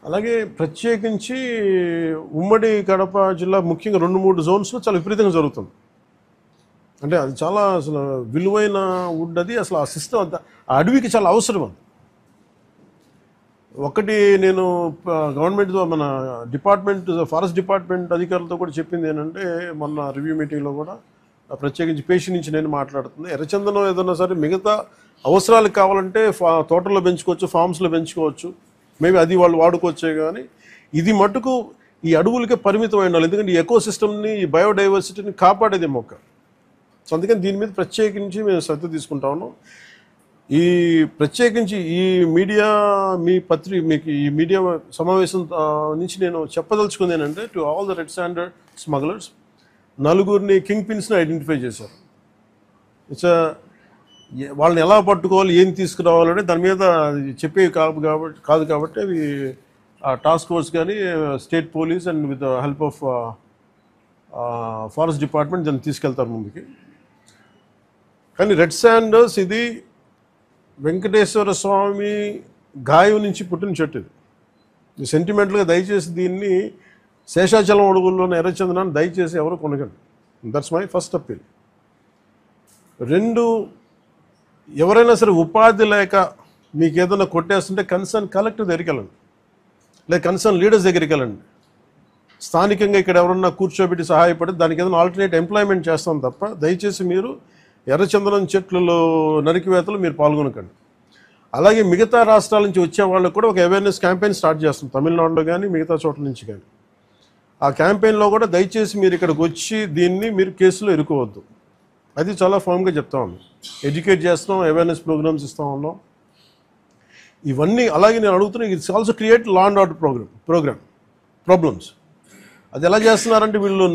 అలాగే ప్రత్యేకించి ఉమ్మడి కడప జిల్లా ముఖ్యంగా 2-3 జోన్స్లో చాలా విపరీతంగా జరుగుతుంది. అంటే అది చాలా అసలు విలువైన వుడ్, అది అసలు ఆ సిస్టమ్ అంతా ఆ అడవికి చాలా అవసరం. అది ఒకటి నేను గవర్నమెంట్ మన డిపార్ట్మెంట్ ఫారెస్ట్ డిపార్ట్మెంట్ అధికారులతో కూడా చెప్పింది ఏంటంటే, మొన్న రివ్యూ మీటింగ్లో కూడా ప్రత్యేకించి పేషి నుంచి నేను మాట్లాడుతుంది, ఎర్రచందనం ఏదన్నా సరే మిగతా అవసరాలకు కావాలంటే తోటల్లో పెంచుకోవచ్చు, ఫార్మ్స్లో పెంచుకోవచ్చు, మేబీ అది వాళ్ళు వాడుకోవచ్చే. కానీ ఇది మటుకు ఈ అడవులకే పరిమితం అయిన వాళ్ళు, ఎందుకంటే ఈ ఎకో సిస్టమ్ని, ఈ బయోడైవర్సిటీని కాపాడేది మొక్క. సో అందుకని దీని మీద ప్రత్యేకించి మేము శ్రద్ధ తీసుకుంటా ఉన్నాం. ఈ ప్రత్యేకించి ఈ మీడియా మీకు ఈ మీడియా సమావేశం నుంచి నేను చెప్పదలుచుకుంది ఏంటంటే, to all the red sander smugglers, 4 king పిన్స్ని ఐడెంటిఫై చేశారు. వాళ్ళని ఎలా పట్టుకోవాలి, ఏం తీసుకురావాలంటే దాని మీద చెప్పేవి కాదు కాబట్టి అవి టాస్క్ ఫోర్స్ కానీ state police and with help of forest department దాన్ని తీసుకెళ్తారు ముందుకి. కానీ రెడ్ శాండర్స్ ఇది వెంకటేశ్వర స్వామి గాయం నుంచి పుట్టిన చెట్టు. ఇది సెంటిమెంటల్గా దయచేసి దీన్ని శేషాచలం అడుగుల్లోని ఎర్రచందనాన్ని దయచేసి ఎవరు కొనగండి. That's my first appeal. 2, ఎవరైనా సరే ఉపాధి లేక మీకు ఏదైనా కొట్టేస్తుంటే కన్సర్న్ కలెక్టర్ దగ్గరికి వెళ్ళండి, లేదా కన్సర్న్ లీడర్స్ దగ్గరికి వెళ్ళండి. స్థానికంగా ఇక్కడ ఎవరన్నా కూర్చోబెట్టి సహాయపడి దానికి ఏదైనా ఆల్టర్నేట్ ఎంప్లాయ్మెంట్ చేస్తాం తప్ప దయచేసి మీరు ఎర్రచందనం చెట్లలో నరికివేతలు మీరు పాల్గొనకండి. అలాగే మిగతా రాష్ట్రాల నుంచి వచ్చే వాళ్ళకు కూడా ఒక అవేర్నెస్ క్యాంపెయిన్ స్టార్ట్ చేస్తాం, తమిళనాడులో కానీ మిగతా చోట్ల నుంచి కానీ. ఆ క్యాంపెయిన్లో కూడా దయచేసి మీరు ఇక్కడికి వచ్చి దీన్ని మీరు కేసులో ఇరుకోవద్దు, అది చాలా ఫామ్గా చెప్తా ఉన్నాం. ఎడ్యుకేట్ చేస్తున్నాం, అవేర్నెస్ ప్రోగ్రామ్స్ ఇస్తూ ఉన్నాం, ఇవన్నీ. అలాగే నేను అడుగుతున్నా, it's also create law and order problems. అది ఎలా చేస్తున్నారంటే, వీళ్ళు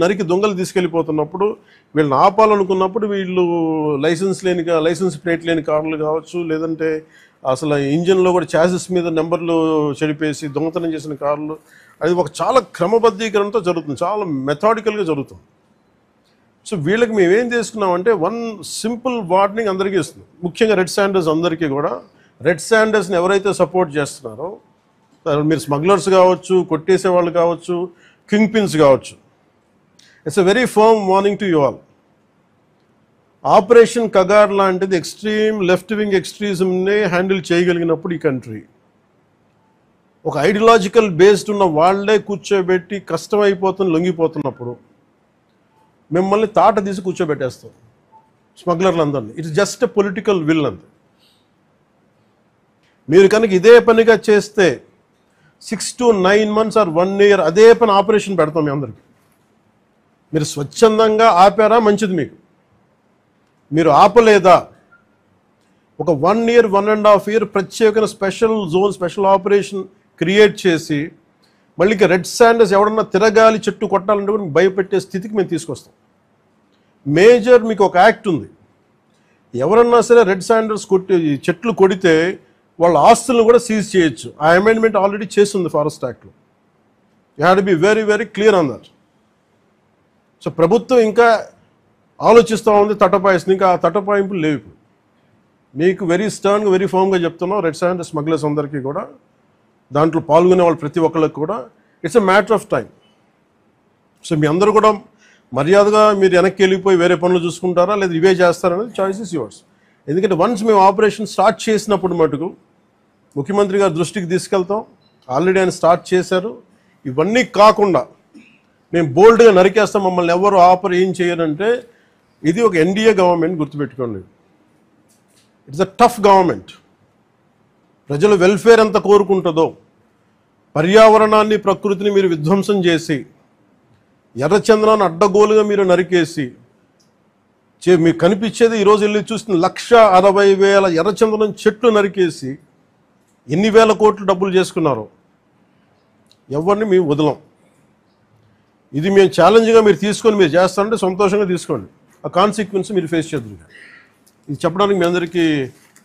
నరికి దొంగలు తీసుకెళ్ళిపోతున్నప్పుడు వీళ్ళని ఆపాలనుకున్నప్పుడు వీళ్ళు లైసెన్స్ ప్లేట్ లేని కార్లు కావచ్చు, లేదంటే అసలు ఇంజిన్లో కూడా చాసిస్ మీద నెంబర్లు చెడిపేసి దొంగతనం చేసిన కార్లు, అది ఒక చాలా క్రమబద్ధీకరణతో జరుగుతుంది, చాలా మెథాడికల్గా జరుగుతుంది. సో వీళ్ళకి మేమేం చేసుకున్నామంటే, 1 సింపుల్ వార్నింగ్ అందరికీ ఇస్తుంది, ముఖ్యంగా రెడ్ శాండర్స్ అందరికీ కూడా. రెడ్ శాండర్స్ని ఎవరైతే సపోర్ట్ చేస్తున్నారో, మీరు స్మగ్లర్స్ కావచ్చు, కొట్టేసే వాళ్ళు కావచ్చు, కింగ్ పిన్స్ కావచ్చు, it's a very firm warning to you all. Operation Kagar లాంటిది ఎక్స్ట్రీమ్ లెఫ్ట్ వింగ్ ఎక్స్ట్రీజంనే హ్యాండిల్ చేయగలిగినప్పుడు ఈ కంట్రీ, ఒక ఐడియాలజికల్ బేస్డ్ ఉన్న వాళ్ళే కూర్చోబెట్టి కష్టమైపోతుంది లొంగిపోతున్నప్పుడు మిమ్మల్ని తాట తీసి కూర్చోబెట్టేస్తాం స్మగ్లర్లందరినీ. It's just a political will అంతే. మీరు కనుక ఇదే పనిగా చేస్తే 6 to 9 months or 1 year అదే పని ఆపరేషన్ పెడతాం మీ అందరికీ. మీరు స్వచ్ఛందంగా ఆపారా మంచిది, మీరు ఆపలేదా, ఒక 1 year 1.5 year ప్రత్యేకమైన special zone, special operation create చేసి మళ్ళీ ఇంకా రెడ్ శాండర్స్ ఎవడన్నా తిరగాలి చెట్టు కొట్టాలంటే కూడా భయపెట్టే స్థితికి మేము తీసుకొస్తాం. మేజర్ మీకు ఒక యాక్ట్ ఉంది, ఎవరన్నా సరే రెడ్ శాండర్స్ చెట్లు కొడితే వాళ్ళ ఆస్తులను కూడా సీజ్ చేయొచ్చు. ఆ అమెండ్మెంట్ ఆల్రెడీ చేస్తుంది ఫారెస్ట్ యాక్ట్లో. You have to be very very clear on that. So ప్రభుత్వం ఇంకా ఆలోచిస్తూ ఉంది, తటపాయిస్తుంది, ఇంకా ఆ తటపాయింపులు లేవు. మీకు వెరీ స్టర్న్గా వెరీ ఫర్మ్గా చెప్తున్నాం, రెడ్ శాండర్ స్మగ్లర్స్ అందరికీ కూడా, దాంట్లో పాల్గొనే వాళ్ళు ప్రతి ఒక్కళ్ళకి కూడా it's a matter of time. So మీ అందరూ కూడా మర్యాదగా మీరు వెనక్కి వెళ్ళిపోయి వేరే పనులు చూసుకుంటారా లేదా ఇవే చేస్తారనేది చాయిస్ ఇస్ యువర్స్. ఎందుకంటే వన్స్ మేము ఆపరేషన్ స్టార్ట్ చేసినప్పుడు మటుకు ముఖ్యమంత్రి గారి దృష్టికి తీసుకెళ్తాం, ఆల్రెడీ ఆయన స్టార్ట్ చేశారు. ఇవన్నీ కాకుండా మేము బోల్డ్గా నరికేస్తాం, మమ్మల్ని ఎవరు ఏం చేయరంటే, ఇది ఒక ఎన్డీఏ గవర్నమెంట్, గుర్తుపెట్టుకోండి. It's a tough government. ప్రజల వెల్ఫేర్ ఎంత కోరుకుంటుందో, పర్యావరణాన్ని ప్రకృతిని మీరు విధ్వంసం చేసి ఎర్రచందనాన్ని అడ్డగోలుగా మీరు నరికేసి మీకు కనిపించేది ఈరోజు వెళ్ళి చూస్తున్న 1,60,000 ఎర్రచందనం చెట్లు నరికేసి ఎన్ని వేల కోట్లు డబ్బులు చేసుకున్నారో ఎవరిని మేము వదలం. ఇది మేము ఛాలెంజ్గా మీరు తీసుకొని మీరు చేస్తారంటే సంతోషంగా తీసుకోండి, ఆ కాన్సిక్వెన్స్ మీరు ఫేస్ చేద్దరు. ఇది చెప్పడానికి మీ అందరికీ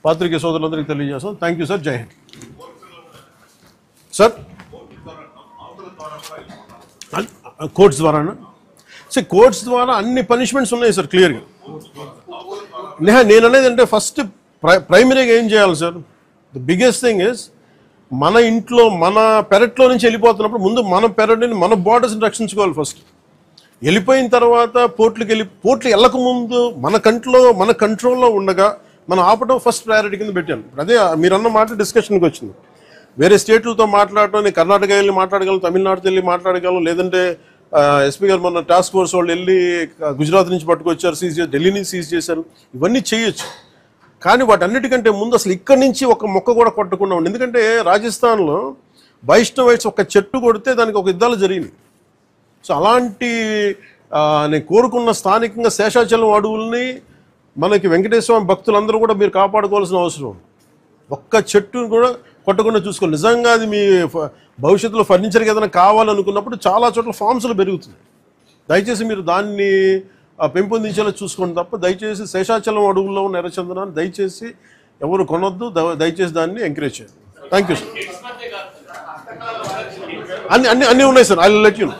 పాత్రికేయ సోదరులందరికీ తెలియజేస్తాం. Thank you sir. జై హింద్. సార్ కోర్ట్స్ ద్వారానా? సార్ కోర్ట్స్ ద్వారా అన్ని పనిష్మెంట్స్ ఉన్నాయి సార్ క్లియర్గా. నేను అనేది అంటే ఫస్ట్ ప్రైమరీగా ఏం చేయాలి sir, the biggest thing is మన ఇంట్లో మన పెరట్లో నుంచి వెళ్ళిపోతున్నప్పుడు ముందు మన పెరటిని మన బార్డర్స్ని రక్షించుకోవాలి ఫస్ట్. వెళ్ళిపోయిన తర్వాత పోర్ట్లు వెళ్ళక ముందు మన కంట్రోల్లో ఉండగా మనం ఆపడం ఫస్ట్ ప్రయారిటీ కింద పెట్టాను. అదే మీరన్న మాట డిస్కషన్కి వచ్చింది. వేరే స్టేట్లతో మాట్లాడటం, నేను కర్ణాటక వెళ్ళి మాట్లాడగలను, తమిళనాడుతో వెళ్ళి మాట్లాడగలను, లేదంటే ఎస్పీ గారు మొన్న టాస్క్ ఫోర్స్ వాళ్ళు వెళ్ళి గుజరాత్ నుంచి పట్టుకొచ్చారు, సీజ్ చేసి ఢిల్లీ నుంచి సీజ్ చేశారు. ఇవన్నీ చేయొచ్చు. కానీ వాటన్నిటికంటే ముందు అసలు ఇక్కడి నుంచి ఒక మొక్క కూడా కొట్టకుండా ఉండి, ఎందుకంటే రాజస్థాన్లో వైష్ణవైట్స్ ఒక చెట్టు కొడితే దానికి ఒక యుద్ధాలు జరిగినాయి. సో అలాంటి నేను కోరుకున్న స్థానికంగా శేషాచలం అడవుల్ని మనకి వెంకటేశ్వర భక్తులందరూ కూడా మీరు కాపాడుకోవాల్సిన అవసరం ఉంది. ఒక్క చెట్టును కూడా కొట్టకుండా చూసుకోవాలి. నిజంగా అది మీ భవిష్యత్తులో ఫర్నిచర్కి ఏదైనా కావాలనుకున్నప్పుడు చాలా చోట్ల ఫామ్స్లు పెరుగుతుంది. దయచేసి మీరు దాన్ని పెంపొందించేలా చూసుకోండి తప్ప దయచేసి శేషాచలం అడవుల్లో ఉన్న ఎర్రచందనాన్ని దయచేసి ఎవరు కొనొద్దు. దయచేసి దాన్ని ఎంకరేజ్ చేయండి. Thank you sir. అన్నీ ఉన్నాయి sir. I will let you know.